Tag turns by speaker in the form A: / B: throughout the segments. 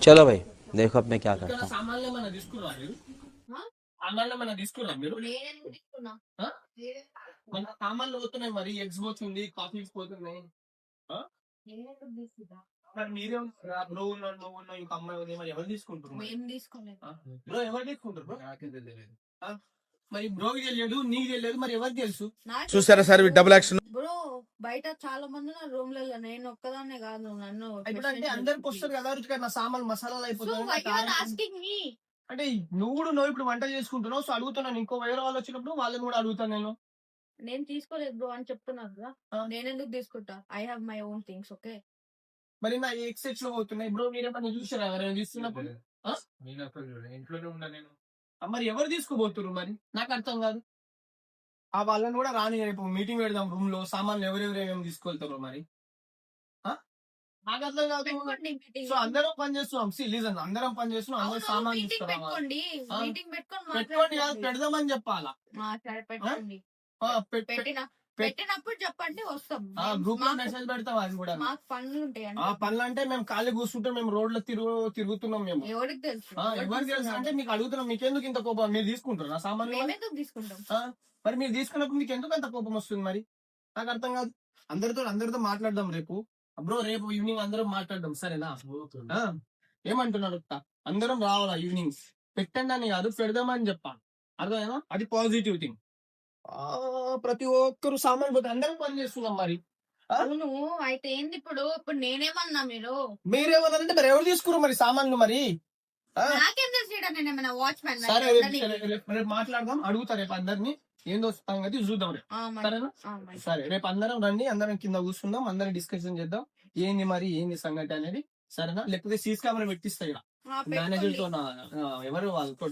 A: चलो भाई देखो अब मैं क्या
B: ఇక్కడ
A: करता हूँ।
B: సామాన్లు ఏమైనా తీసుకురా మీరు?
C: ఆ?
B: సామాన్లు ఏమైనా తీసుకురా మీరు?
C: నేనెందుకు తీసుకున్నా?
B: ఆ? మన సామాన్లు పోతున్నాయి మరి, ఎగ్స్ పోతుంది, కాఫీస్ పోతున్నాయి. ఆ?
C: నేనెందుకు తీసుకున్నా?
B: మరి మీరే బ్రో ఉన్నాడు, నువ్వు ఉన్నావు, ఇంకో అమ్మాయి ఉంది, మరి ఎవరు తీసుకుంటారు మరి?
C: ఏం తీసుకోలేదు.
B: బ్రో ఎవరు తీసుకుంటారు బ్రో? ఆ? మరి బ్రోకి తెలియదు, నీకు తెలియదు, మరి ఎవరికి తెలుసు?
D: చూసారా సార్ డబుల్ యాక్షన్.
C: బ్రో బయట చాలా మంది నా రూమ్లలో, నేను ఒక్కదాన్నే కాదు. నన్ను
B: ఇప్పుడు అంటే అందరికి వస్తారు కదా రుచిగా, నా సామాన్లు మసాలాలు
C: ఆస్కింగ్ మీ
B: అంటే నువ్వు ఇప్పుడు వంట చేసుకుంటున్నావు, సో అడుగుతున్నాను. ఇంకో వేరే వాళ్ళు వచ్చినప్పుడు వాళ్ళని కూడా అడుగుతాను నేను.
C: నేను తీసుకోలేదు బ్రో అని చెప్తున్నాను కదా.
B: ఆ.
C: నేనెందుకు తీసుకుంటా? I have my own things. Okay
B: మరి నా ఎక్సెస్ లో పోతున్నాయి బ్రో, మీరేమన్నా చూసారా ఎవరైనా తీసుకున్నప్పుడు?
E: ఇంట్లోనే ఉన్నా నేను.
B: మరి ఎవరు తీసుకోబోతున్నారు మరి? నాకు అర్థం కాదు. ఆ వాళ్ళని కూడా రాని, రేపు మీటింగ్ పెడదాం రూమ్ లో, సామాన్లు ఎవరెవరు ఏమేమి తీసుకెళ్తారో మరి. నాకు అర్థం కాదు. సో అందరం పని చేస్తున్నాం, లీజన్ అందరం పని చేస్తున్నాం, అందరం సామాన్ తీసుకురావాలి.
C: పెట్టుకోండి,
B: ఆ.
C: మీటింగ్
B: పెట్టుకోండి కాదు, పెడదామని చెప్పాలా.
C: పెట్టండి. పెట్టినప్పుడు చెప్పండి, వస్తాం.
B: గ్రూప్ లో మెసేజ్ పెడతాం. అది కూడా
C: మాకు పనులు ఉంటాయి.
B: ఆ పనులు అంటే మేము ఖాళీ కూర్చుంటాం, మేము రోడ్లో తిరుగుతున్నాం మేము.
C: ఎవరికి తెలుసు?
B: ఎవరికి తెలుసు అంటే మీకు అడుగుతున్నాం, మీకెందుకు ఇంత కోపం? మీరు తీసుకుంటారు నా సామాన్లు?
C: మేమెందుకు తీసుకుంటాం?
B: మరి మీరు తీసుకున్నప్పుడు మీకు ఎందుకు అంత కోపం వస్తుంది మరి? నాకు అర్థం కాదు. అందరితో మాట్లాడదాం రేపు బ్రో, రేపు ఈవినింగ్ అందరం మాట్లాడదాం, సరేనా? ఏమంటున్నాడు? అందరం రావాలా ఈవినింగ్? పెట్టండి అని కాదు, పెడదామని చెప్పాలి, అర్థమైనా? అది పాజిటివ్ థింగ్. ప్రతి ఒక్కరు సామాన్ పోతే అందరం పని చేస్తున్నాం మరి.
C: అవును, అయితే ఏంది ఇప్పుడు? నేనేమన్నా?
B: మీరేమన్నారంటే మరి ఎవరు తీసుకున్నారు మరి సామాన్లు మరి?
C: నాకేం తెలుసు? నేనేమన్నా వాచ్మెన్?
B: సరే రేపు మాట్లాడదాం, అడుగుతా రేపు అందరినీ, ఏందో సంగతి చూద్దాం రేపు, సరేనా? సరే రేపు అందరం రండి, అందరం కింద కూర్చుందాం, అందరం డిస్కషన్ చేద్దాం, ఏంది మరి ఏంది సంగతి అనేది, సరేనా? లేకపోతే సీసీ కెమెరా పెట్టిస్తా ఇక్కడ మేనేజర్ తో, ఎవరు వాళ్ళతో,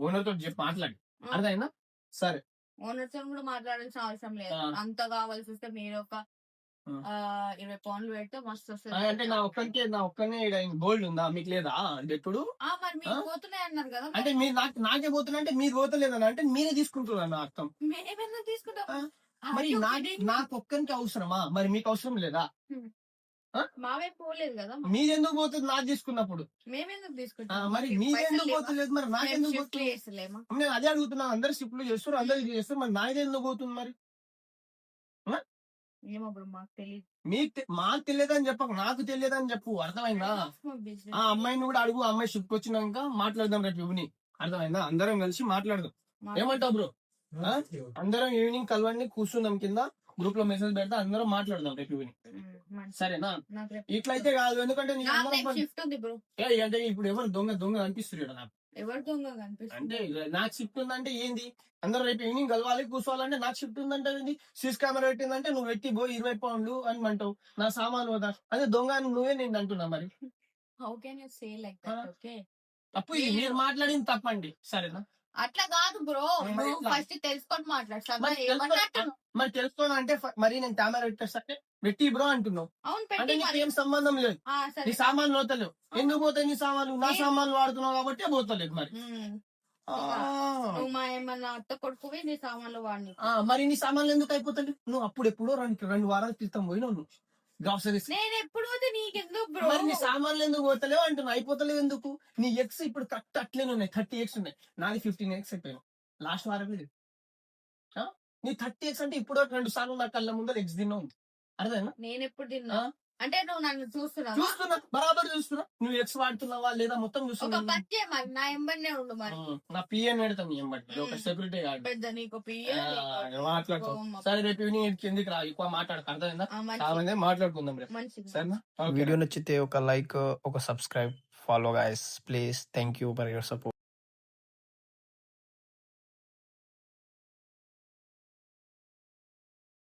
B: ఓనర్ తోటి చెప్పి మాట్లాడి, అర్థమైనా? సరే.
C: ఓనర్ తో కూడా మాట్లాడాల్సిన అవసరం లేదు. అంత కావాల్సి వస్తే మీరు ఒక 20 పౌండ్లు పెడితే మస్తు వస్తుంది.
B: అంటే నా ఒక్కనే గోల్డ్ ఉందా, మీకు లేదా? అంటే ఇప్పుడు
C: మరి మీరు పోతున్నాయి అన్నారు కదా.
B: అంటే మీరు నాకే పోతున్నా అంటే మీరు పోతలేదని అంటే మీరే తీసుకుంటున్నారు అర్థం.
C: మేమేమన్నా తీసుకుంటాం?
B: మరి నాకు ఒక్కరికి అవసరమా? మరి మీకు అవసరం లేదా?
C: మావే పోలేదు కదా.
B: మీరెందుకు పోతుంది నాకు తీసుకున్నప్పుడు?
C: మేమెందుకు తీసుకుంటాం?
B: మరి మీరెందుకు పోతలేదు, మరి నాకెందుకు పోతుంది? నేను అదే అడుగుతున్నాను. అందరు షిఫ్ట్లు చేస్తారు, అందరు ఇది చేస్తారు, మరి నాదే ఎందుకు పోతుంది మరి?
C: ఏమో బ్రో, మాకు తెలియదు.
B: మాకు తెలియదని చెప్పక, నాకు తెలియదని చెప్పు, అర్థమైందా? ఆ అమ్మాయిని కూడా అడుగు, అమ్మాయి షిఫ్ట్ వచ్చినాక మాట్లాడదాం రేపు ఈవినింగ్, అర్థమైందా? అందరం కలిసి మాట్లాడదాం. ఏమంటావు బ్రో? అందరం ఈవినింగ్ కలవండి, కూర్చుందాం కింద, గ్రూప్ లో మెసేజ్ పెడతా, అందరం మాట్లాడదాం రేపు ఈవినింగ్, సరేనా? ఇట్లయితే కాదు, ఎందుకంటే అంటే ఇప్పుడు ఎవరు దొంగ అనిపిస్తుంది నాకు.
C: ఎవరు దొంగ కనిపిస్తుంది
B: అంటే నాకు షిఫ్ట్ ఉందంటే ఏంది? అందరూ రేపు ఈవినింగ్ కలవాలి, కూర్చోవాలంటే నాకు షిఫ్ట్ ఉందంటే ఏంది? సీసీ కెమెరా పెట్టిందంటే నువ్వు పెట్టి 20 పౌండ్లు అని అంటావు, నా సామాన్ పోతా, అదే దొంగ అని నువ్వే నేను అంటున్నా మరి.
C: How can you say like that? Okay,
B: తప్పు ఇది, మీరు మాట్లాడింది తప్పండి, సరేనా?
C: అట్లా కాదు బ్రో, ఫస్ట్ తెలుసుకొని మాట్లాడతా.
B: మరి తెలుసుకోను అంటే మరి నేను కెమెరా పెట్టేస్తా పెట్టి బ్రో అంటున్నావు అంటే నీకు ఏం సంబంధం లేదు. నీ సామాన్లు పోతలేవు, ఎందుకు పోతాయి నీ సామాన్లు? నా సామాన్లు వాడుతున్నావు కాబట్టి పోతలేదు మరి.
C: ఏమన్నా అత్త కొడుకువి నీ సామాన్లు వాడిని,
B: మరి నీ సామాన్లు ఎందుకు అయిపోతాయి? నువ్వు అప్పుడు ఎప్పుడో 2 వారాల క్రితం పోయినావు నువ్వు గ్రాసరీస్.
C: నేను ఎప్పుడు పోతే నీకెందుకు బ్రో?
B: మరి నీ సామాన్లు ఎందుకు పోతలేవు అంటున్నా, అయిపోతలేవు ఎందుకు? నీ ఎక్స్ ఇప్పుడు కరెక్ట్ అట్లేనే ఉన్నాయి, 30 ఎక్స్ ఉన్నాయి, నాది 15 ఎక్స్ అయిపోయాను లాస్ట్ వారం. నీ 30 ఎక్స్ అంటే ఇప్పుడు 2 సార్లు నా కళ్ళ ముందర ఎక్స్ తిన్నా ఉంది, అర్థమైనా?
C: నేను ఎప్పుడు తిన్నా అంటే నువ్వు నన్ను
B: చూస్తున్నా, బరాబర్ చూస్తున్నా. నువ్వు ఎక్స్ వాడుతున్నావా లేదా మొత్తం చూస్తున్నా.
C: మరి నా ఎంబడినే ఉండు, మరి
B: నా పిఎన్ పెడతాం, ఎంబడి ఒక సెక్యూరిటీ గార్డ్
C: పెద్ద నీకు
B: మాట్లాడతాం. సరే రేపు ఈవినింగ్ కిందికి రా, ఎక్కువ మాట్లాడక, అర్థమైందా? మాట్లాడుకుందాం రేపు, సరేనా?
D: వీడియో నచ్చితే ఒక లైక్, ఒక subscribe, follow guys please. Thank you for your support.